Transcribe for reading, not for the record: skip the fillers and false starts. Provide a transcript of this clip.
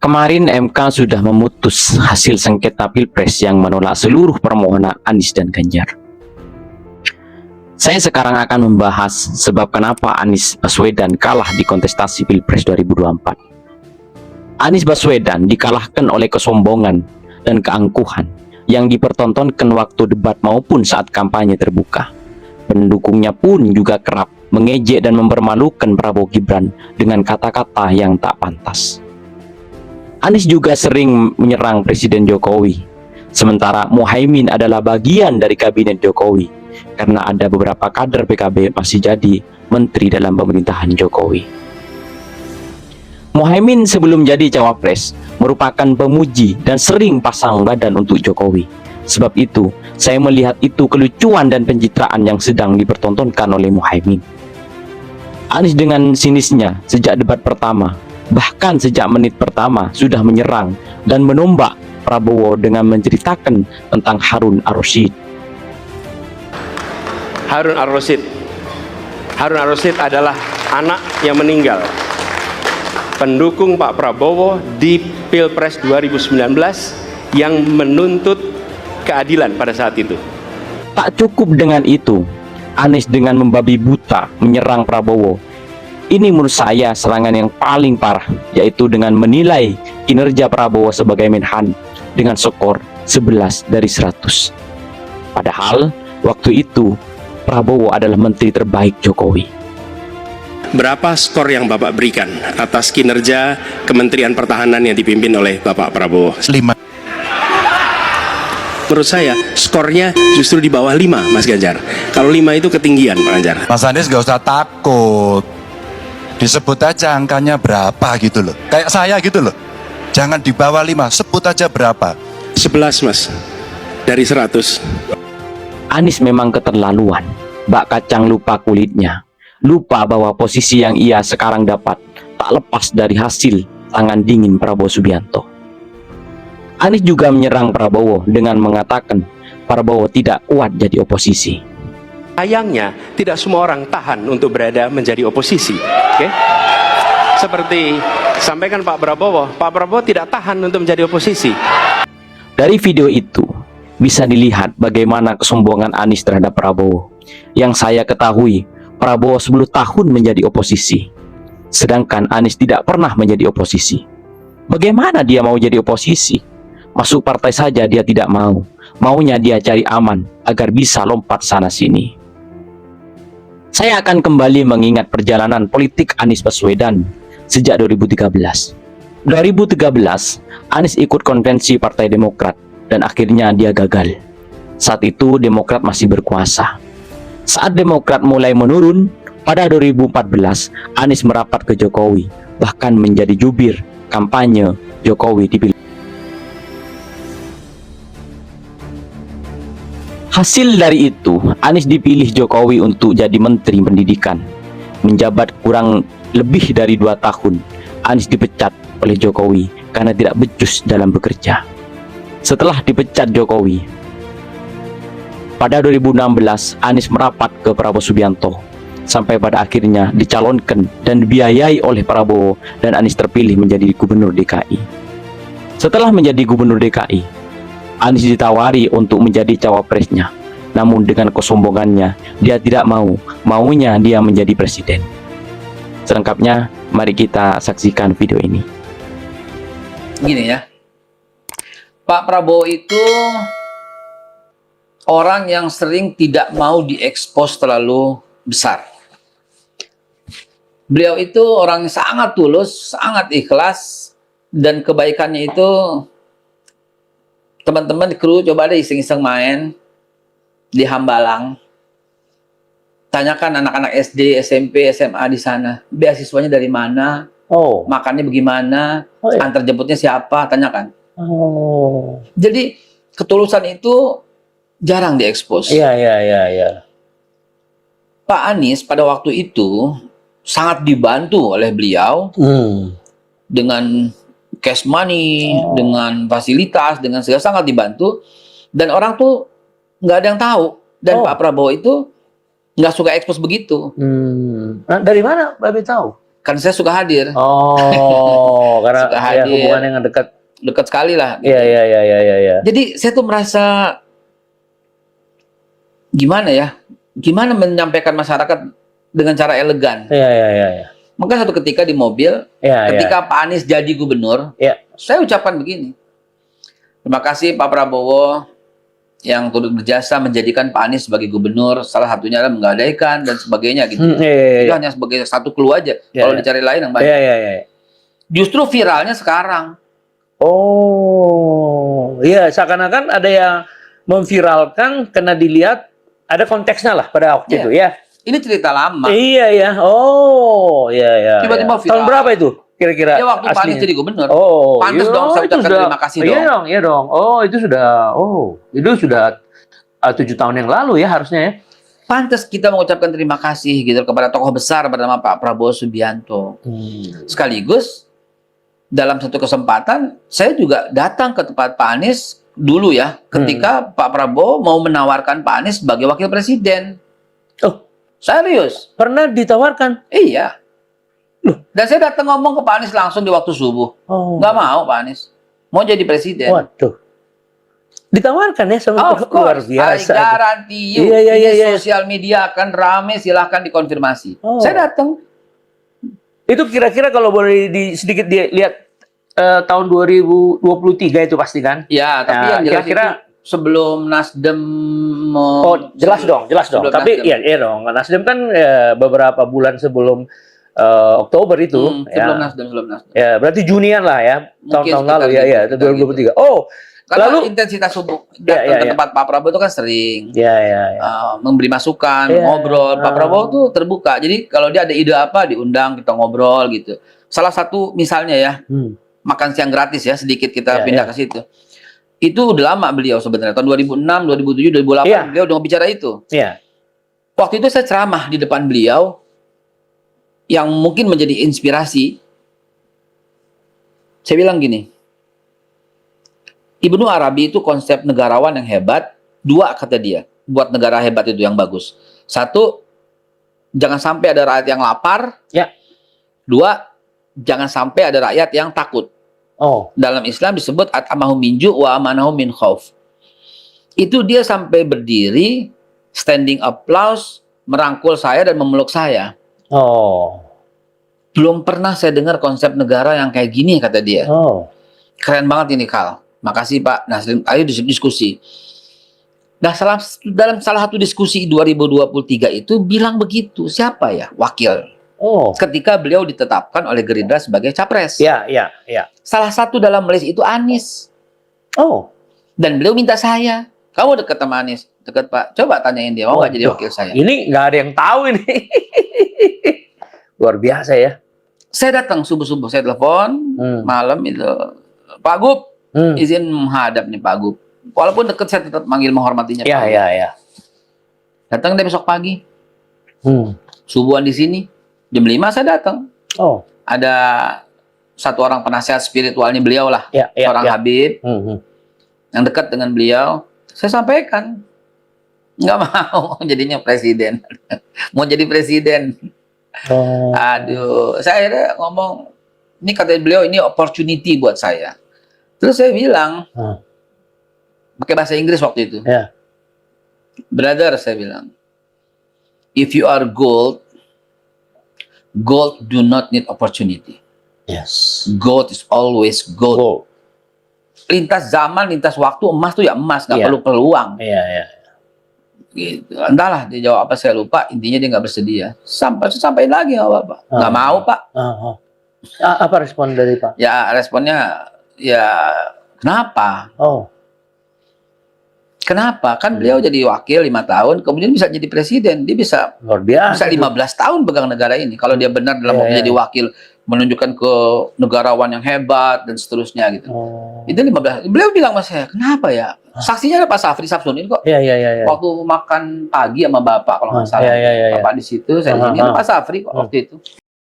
Kemarin MK sudah memutus hasil sengketa Pilpres yang menolak seluruh permohonan Anies dan Ganjar. Saya sekarang akan membahas sebab kenapa Anies Baswedan kalah di kontestasi Pilpres 2024. Anies Baswedan dikalahkan oleh kesombongan dan keangkuhan yang dipertontonkan waktu debat maupun saat kampanye terbuka. Pendukungnya pun juga kerap mengejek dan mempermalukan Prabowo Gibran dengan kata-kata yang tak pantas. Anies juga sering menyerang Presiden Jokowi, sementara Muhaimin adalah bagian dari kabinet Jokowi karena ada beberapa kader PKB masih jadi menteri dalam pemerintahan Jokowi. Muhaimin sebelum jadi cawapres merupakan pemuji dan sering pasang badan untuk Jokowi. Sebab itu, saya melihat itu kelucuan dan pencitraan yang sedang dipertontonkan oleh Muhaimin. Anies dengan sinisnya sejak debat pertama, bahkan sejak menit pertama sudah menyerang dan menombak Prabowo dengan menceritakan tentang Harun Ar-Rasyid. Harun Ar-Rasyid adalah anak yang meninggal, pendukung Pak Prabowo di Pilpres 2019 yang menuntut keadilan pada saat itu. Tak cukup dengan itu, Anies dengan membabi buta menyerang Prabowo. Ini menurut saya serangan yang paling parah, yaitu dengan menilai kinerja Prabowo sebagai Menhan dengan skor 11 dari 100. Padahal waktu itu Prabowo adalah menteri terbaik Jokowi. Berapa skor yang Bapak berikan atas kinerja Kementerian Pertahanan yang dipimpin oleh Bapak Prabowo? 5. Menurut saya skornya justru di bawah 5, Mas Ganjar. Kalau 5 itu ketinggian, Pak Ganjar. Mas Anies gak usah takut, disebut aja angkanya berapa gitu loh, kayak saya gitu loh, jangan di bawah 5, sebut aja berapa. 11, Mas, dari 100. Anies memang keterlaluan, bak kacang lupa kulitnya, lupa bahwa posisi yang ia sekarang dapat tak lepas dari hasil tangan dingin Prabowo Subianto. Anies juga menyerang Prabowo dengan mengatakan Prabowo tidak kuat jadi oposisi. Sayangnya tidak semua orang tahan untuk berada menjadi oposisi. Oke? Seperti sampaikan Pak Prabowo tidak tahan untuk menjadi oposisi. Dari video itu bisa dilihat bagaimana kesombongan Anies terhadap Prabowo. Yang saya ketahui, Prabowo 10 tahun menjadi oposisi, sedangkan Anies tidak pernah menjadi oposisi. Bagaimana dia mau jadi oposisi? Masuk partai saja dia tidak mau. Maunya dia cari aman agar bisa lompat sana-sini. Saya akan kembali mengingat perjalanan politik Anies Baswedan sejak 2013. 2013, Anies ikut konvensi Partai Demokrat dan akhirnya dia gagal. Saat itu Demokrat masih berkuasa. Saat Demokrat mulai menurun, pada 2014 Anies merapat ke Jokowi, bahkan menjadi jubir kampanye Jokowi di Pilpres. Hasil dari itu, Anies dipilih Jokowi untuk jadi Menteri Pendidikan. Menjabat kurang lebih dari 2 tahun, Anies dipecat oleh Jokowi karena tidak becus dalam bekerja. Setelah dipecat Jokowi, pada 2016 Anies merapat ke Prabowo Subianto, sampai pada akhirnya dicalonkan dan dibiayai oleh Prabowo dan Anies terpilih menjadi Gubernur DKI. Setelah menjadi Gubernur DKI, Anies ditawari untuk menjadi cawapresnya, namun dengan kesombongannya dia tidak mau, maunya dia menjadi presiden. Selengkapnya mari kita saksikan video ini. Gini ya, Pak Prabowo itu orang yang sering tidak mau diekspos terlalu besar. Beliau itu orang yang sangat tulus, sangat ikhlas, dan kebaikannya itu teman-teman di kru coba deh iseng-iseng main di Hambalang. Tanyakan anak-anak SD, SMP, SMA di sana. Beasiswanya dari mana? Oh. Makannya bagaimana? Oh, iya. Antar jemputnya siapa? Tanyakan. Oh. Jadi ketulusan itu jarang diekspos. Iya. Pak Anies pada waktu itu sangat dibantu oleh beliau dengan cash money, dengan fasilitas, dengan segala, sangat dibantu, dan orang tuh nggak ada yang tahu. Dan Pak Prabowo itu nggak suka ekspos begitu. Nah, dari mana Babe tahu? Kan saya suka hadir. Oh, karena Suka ya, hadir. hubungan yang dekat. Dekat sekali lah. Iya, iya, iya, iya, iya. Jadi saya tuh merasa gimana ya? Gimana menyampaikan masyarakat dengan cara elegan. Iya, iya, iya, iya. Maka satu ketika di mobil, Iya, ketika Pak Anies jadi gubernur, Iya. saya ucapkan begini. Terima kasih Pak Prabowo yang turut berjasa menjadikan Pak Anies sebagai gubernur, salah satunya adalah menggadaikan dan sebagainya gitu. Iya, iya, Itu iya. hanya sebagai satu clue aja. Iya, Kalau iya. dicari lain yang banyak. Iya, iya, iya. Justru viralnya sekarang. Oh, iya, seakan-akan ada yang memviralkan karena dilihat ada konteksnya lah pada waktu Iya. itu ya. Ini cerita lama. Iya, ya. Oh, iya, iya. Tiba-tiba iya. viral. Tahun berapa itu kira-kira? Ya waktu Pak Anies aslinya? jadi gubernur. Oh, Pantes iya, dong, saya itu ucapkan sudah- terima kasih Iya dong. dong, iya dong. Oh, itu sudah 7 tahun yang lalu ya harusnya ya. Pantes kita mengucapkan terima kasih gitu kepada tokoh besar bernama Pak Prabowo Subianto. Sekaligus dalam satu kesempatan saya juga datang ke tempat Pak Anies dulu ya, ketika Pak Prabowo mau menawarkan Pak Anies sebagai wakil presiden. Oh, Serius? pernah ditawarkan? Iya. Dan saya datang ngomong ke Pak Anies langsung di waktu subuh. Oh. Nggak mau Pak Anies. Mau jadi presiden. Waduh. Ditawarkan ya sama Of luar course, I biasa. guarantee you. Iya, iya, Ini iya, iya. sosial media akan rame, silahkan dikonfirmasi. Oh. Saya datang. Itu kira-kira kalau boleh sedikit dilihat tahun 2023 itu pasti kan? Ya, tapi Ya, yang jelas kira-kira itu sebelum Nasdem Oh, jelas dong. sebelum Tapi Nasdem. iya dong. Nasdem kan beberapa bulan sebelum Oktober itu. sebelum ya. Nasdem, sebelum Nasdem. Ya, berarti Junian lah ya. Mungkin Tahun-tahun lalu sekitar ya, gitu, ya, 2023. Oh, Karena lalu intensitas subuh Ya, datang ya, ke ya. tempat Pak Prabowo itu kan sering ya, ya, ya. memberi masukan, Ya, ngobrol. Pak ah. Prabowo tuh terbuka. Jadi kalau dia ada ide apa diundang, kita ngobrol gitu. Salah satu misalnya ya, Hmm. makan siang gratis ya, sedikit kita Ya, pindah ya. ke situ. Itu udah lama beliau sebenarnya. Tahun 2006, 2007, 2008 Ya. beliau udah bicara itu. Ya. Waktu itu saya ceramah di depan beliau yang mungkin menjadi inspirasi. Saya bilang gini, Ibnu Arabi itu konsep negarawan yang hebat. 2 kata dia, buat negara hebat itu yang bagus. 1, jangan sampai ada rakyat yang lapar. Ya. 2, jangan sampai ada rakyat yang takut. Oh, Dalam Islam disebut at'amahum min ju' wa amanahum min khauf. Itu dia sampai berdiri, standing applause, merangkul saya dan memeluk saya. oh, Belum pernah saya dengar konsep negara yang kayak gini, kata dia. oh. Keren banget ini, Kal. Makasih, Pak Naslim. Ayo diskusi. Nah, dalam salah satu diskusi 2023 itu bilang begitu. Siapa ya wakil? Oh. Ketika beliau ditetapkan oleh Gerindra sebagai capres. Ya, ya, ya. Salah satu dalam list itu Anies. Oh. Dan beliau minta saya. Kamu dekat sama Anies? Dekat, Pak. Coba tanyain dia. Mau nggak jadi Waduh. wakil saya? Ini nggak ada yang tahu ini. Luar biasa ya. Saya datang subuh-subuh. Saya telepon. Malam itu. Pak Gub, izin menghadap nih Pak Gub. Walaupun dekat saya tetap manggil menghormatinya. Ya, Pak Gub. ya, ya. Datang deh besok pagi. Hmm. Subuhan di sini. Jam 5 saya datang. Oh. Ada satu orang penasihat spiritualnya beliau lah. Ya, ya, Seorang ya. Habib Hmm. yang dekat dengan beliau. Saya sampaikan. Nggak mau jadinya presiden. Mau jadi presiden. Oh. Aduh. Saya akhirnya ngomong. Ini kata beliau, ini opportunity buat saya. Terus saya bilang. Pakai bahasa Inggris waktu itu. Ya. Brother, saya bilang. If you are gold, gold do not need opportunity. Yes. Gold is always gold. Go. Lintas zaman, lintas waktu, emas tuh ya emas, nggak Iya. perlu peluang. Iya, iya. Gitu. Entahlah dia jawab apa saya lupa. Intinya dia nggak bersedia. Sampai lagi nggak apa-apa. Nggak mau Pak. Oh. Apa respon dari Pak? Ya responnya ya kenapa? Oh. Kenapa? Kan beliau jadi wakil 5 tahun, kemudian bisa jadi presiden. Dia bisa Luar biasa. 15 tahun pegang negara ini. Kalau dia benar dalam Iya, waktu iya. jadi wakil, menunjukkan ke negarawan yang hebat dan seterusnya gitu. Oh. Itu 15. Beliau bilang sama saya, kenapa ya? Saksinya ada Pak Safri Samsudin kok. Iya, iya, iya. Waktu makan pagi sama Bapak kalau nggak salah. Iya, iya, iya. Bapak di situ, saya di sini, ada Pak Safri kok waktu itu.